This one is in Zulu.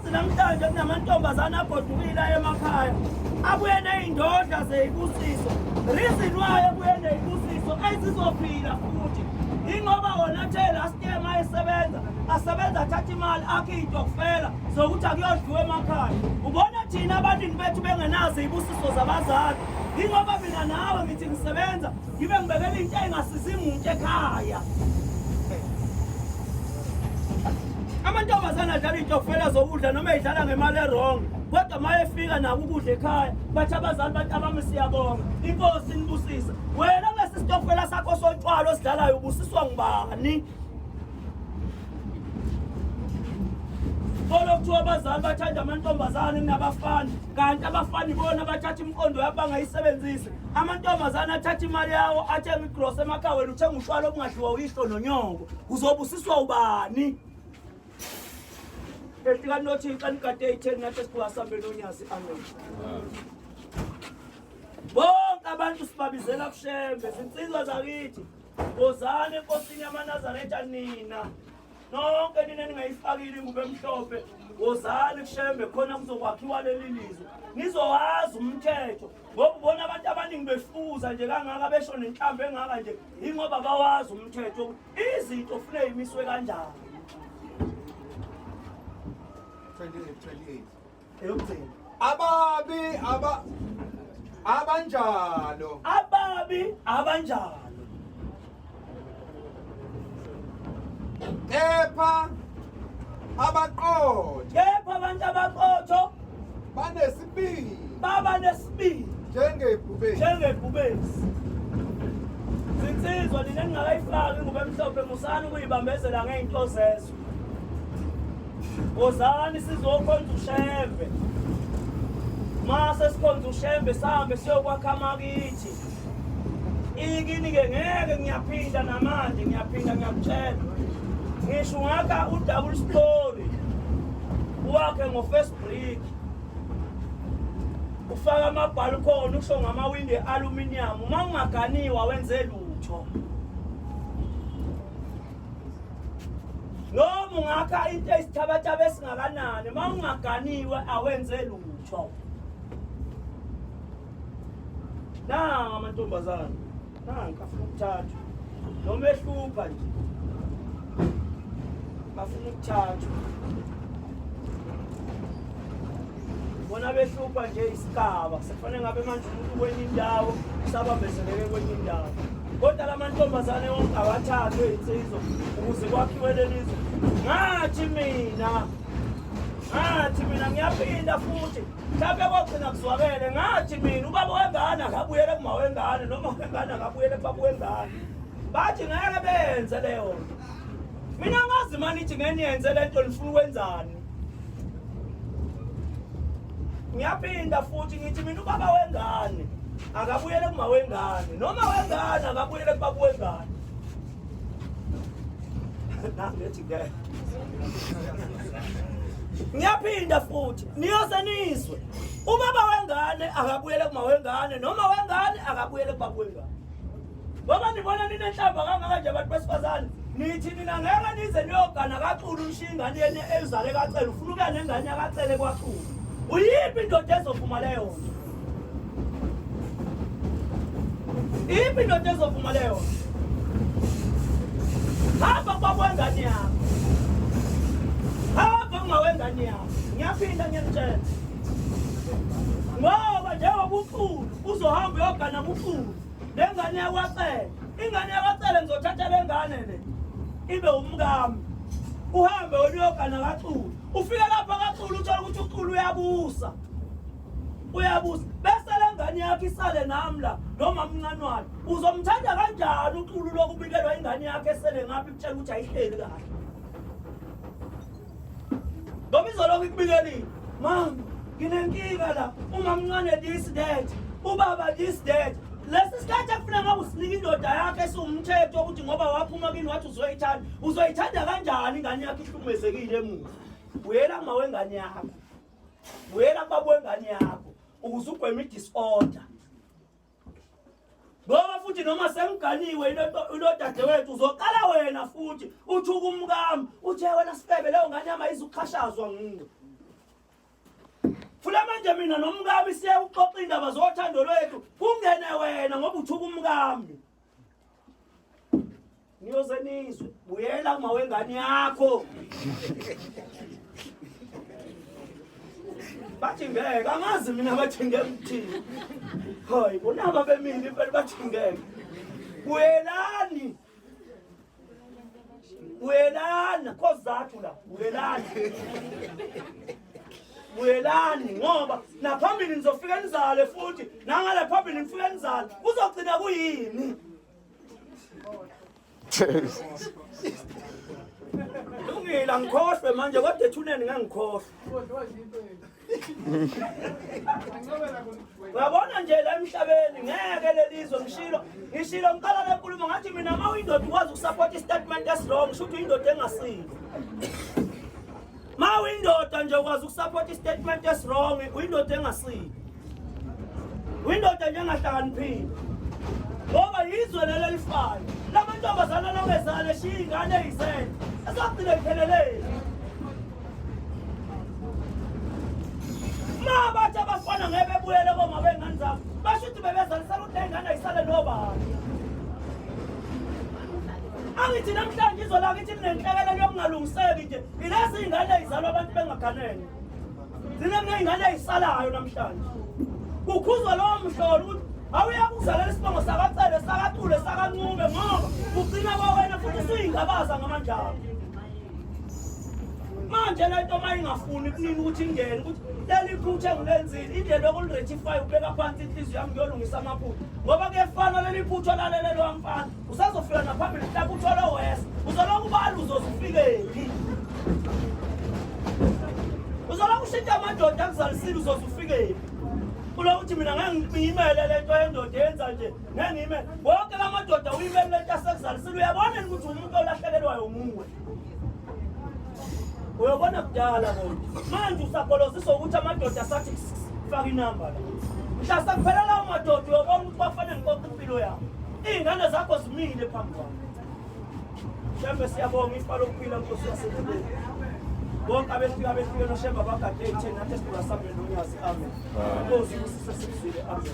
yazi namhlanje kunamantombazane agodukile emakhaya abuye ney'ndodla ze-Izibusiso. Reason why abuye ney'Izibusiso ezizophila futhi ingoba wona athe last year uma asebenza athatha imali akhe iy'tokufela zokuthi akuyodliwa emakhaya. Ubona thina abaningi bethu bengenazo iy'busiso zabazali. Ingoba mina nawe ngithi ngisebenza ngibe ngibekela into engasizi muntu ekhaya. Amantombazane adlala iy'tokufela zokudla noma edlala ngemali erong, kodwa uma efika nabo ukudla ekhaya bathi abazali bathi abami siyabonga inkosi inibusise. Wena ngesi sitokufela sakho sotshwala osidlalayo ubusiswa ngubani? Kolo kuthiwa abazali bathanda amantombazane kunabafana, kanti abafana ibona bathatha imikondo yabo bangayisebenzisi. Amantombazane athatha imali yawo athenga igross emakhaya, wena uthenga ushwala obungadliwa uyihlo nonyongo. Uzobusiswa ubani? Ehlika xa nikade 10 nathi sibuhasambe nonyasi. Amen. Bonke abantu sibabizela kushembe, zinsizwa zakithi. Wozani enkosini yamaNazaretha nina. Nonke nina ningayifakile ingubo emhlophe. Wozani kushembe khona kuzokwakhiwa leli lizwe. Nizowazi umthetho. Ngoba ubona abantu abaningi befuza nje kangaka besho nenhlambe engaka nje ingoba bawazi umthetho. Izinto ufune imiswe kanjani. 28. Abanjalo. Ababi abanjalo. Kepha abaqotho. Kepha abantu abaqotho banesibindi. baba nesibindi njengebhubesi. Zinsizwa nina ningakayifaki ingubo emhlophe musani ukuyibambezela ngey'nto zezwe. Wozani sizokhonza ushembe. Mase sikhonza ushembe sihambe siyokwakha amakithi. Ikini-ke ngeke ngiyaphinda namanje ngiyakutshela. Ngisho ngakha u-double story wakhe ngo-first brick. Ufaka amabhalkhoni usho ngamawindi e-aluminium. Uma ungaganiwa wenze lutho. Noma ungakha into esithabathaba esingakanani, uma ungaganiwe awenze lutho. Nanga amantombazane, nanga afuna ukuthathwa. Noma ehlupha nje. Bafuna ukuthathwa. Bona behlupha nje isigaba, sekufanele ngabe manje umuntu kwenye indawo, sabambezeleke kwenye indawo. Kodwa la mantombazane wonke awathathwe insizwa ukuze kwakhiwe lelizwe. Ngathi mina ngiyaphinda futhi. Mhlawumbe kokugcina kuzwakele ngathi mina ubaba wengane akabuyele kuma wengane noma wengane akabuyele kubaba wengane. Bathi ngeke benze leyo. Mina ngazi manje ithi ngeniyenze lento nifuna ukwenzani. Ngiyaphinda futhi ngithi mina ubaba wengane akabuyele kuma wengane noma wengane akabuyele kubaba wengane. Nangethi ke ngiyaphinda futhi niyose nizwe ubaba wengane akabuyele kuma wengane noma wengane akabuyele kubaba wengane. Ngoba nibona ninenhlamba kangaka nje abantu besifazane nithi nina ngeke nize niyogana kaCulu ushingane yene ezale kaCele ufuna ukuya nengane yakaCele kwaCulu. Uyiphi indoda ezovuma leyo nto? Iphi indoda ezovuma leyo nto? Hamba kwabwengane yakho. Hamba ngawengane yakho. Ngiyaphinda ngiyakutshela. Ngoba njengoba uCulu uzohamba uyogana kuCulu. Lengane yakwaCele. Ingane yakaCele ngizothatha lengane le. Ibe umkami. Uhambe uyogana kaCulu. Ufika lapha kaCulu uthola ukuthi uCulu uyabusa. Bese lengane yakhe isale namla noma mncane wakhe. Uzomthanda kanjani uCulu lokubikelwa ingane yakhe esele ngapha ikutshela ukuthi ayihleli kahle. Ngoba izoloku ikubikelile. Mama, nginenkinga la. Uma mncane this that. Ubaba this that. Lesi sikhathi akufuna ngabe usinika indoda yakhe esumthetho ukuthi ngoba waphuma kini wathi uzoyithanda. Uzoyithanda kanjani ingane yakhe ihlukumezekile emuva? Uyela kuma wengane yakho. Uyela kubaba wengane yakho. Ukuze ugweme disorder. Ngoba futhi noma sengiganiwe ilodade wethu uzoqala wena futhi uthi ukumkami uthi wena sifebe leyo ngane yama izukhashazwa nguwe. Fula manje mina nomkami siye uxoxa indaba zothando lwethu kungene wena ngoba uthuka umkami. Niyoze nizwe buyela kuma wengane yakho. Bathi ngeke angazi mina bathi ngeke ukuthini. Hayi bonaba bemini impela bathi ngeke. Buyelani. Buyelana kozathu la buyelani. Buyelani ngoba naphambili nizofika nizale futhi nangale phambili nifika nizale kuzogcina kuyini. Ungila ngikhohlwe manje kodwa ethuneni ngangikhohlwe. Ngabona nje la emhlabeni ngeke lelizwe ngishilo ngiqala lenkulumo ngathi mina mawindoda ukwazi ukusupport istatement esirong shothi indoda engasile. Mawindoda nje ukwazi ukusupport istatement esirong uyindoda engasile. Uyindoda nje engahlakaniphile. Ngoba yizwe lelo lifayo. Lamantombazana longezale shiya ingane eyisene. Esagcina iphelelele. Bathi abafana ngeke bebuyele koma bengane zabo. Basho ukuthi bebezalisela ukuthi ingane ayisale nobani. Angithi namhlanje izola ngithi nenhlekelo yokungalungiseki nje. Ilezi ingane ayizalwa abantu bengaganene. Zine ingane ayisalayo namhlanje. Kukhuzwa lo mhlolo ukuthi awuyakuzalela isibongo sakacele sakatule sakancume ngoba ugcina kwawena futhi usuyingabaza ngamanjalo. Manje lento mayingafuni kunini ukuthi ingene ukuthi leli phutha engilenzile indlela yokulirectify ubeka phansi inhliziyo yami ngiyolungisa amaphutha ngoba kuyefana leli phutha lalelo wamfana usazofika naphambili mhlawumbe uthola west uzoloku ubala uzozifikephi uzoloku ushintsha amadoda akuzalisile uzozifikephi kulo ukuthi mina ngangiyimele lento yendoda yenza nje ngangiyimele wonke lamadoda uyimele lento asekuzalisile uyabona ukuthi umuntu olahlekelwayo umuwe. Uyabona kudala kodwa manje usapolozisa ukuthi amadoda asathi faka inamba la mhlasa kuphela lawo madoda uyabona ukuthi bafanele ngiqoqa impilo yabo izingane zakho zimile phambi kwami shembe siyabonga ifa lokuphila Nkosi yaseNdebeni bonke abefika noshemba bagade 10 nathi sibasambe nonyazi amen Nkosi usisesizile amen.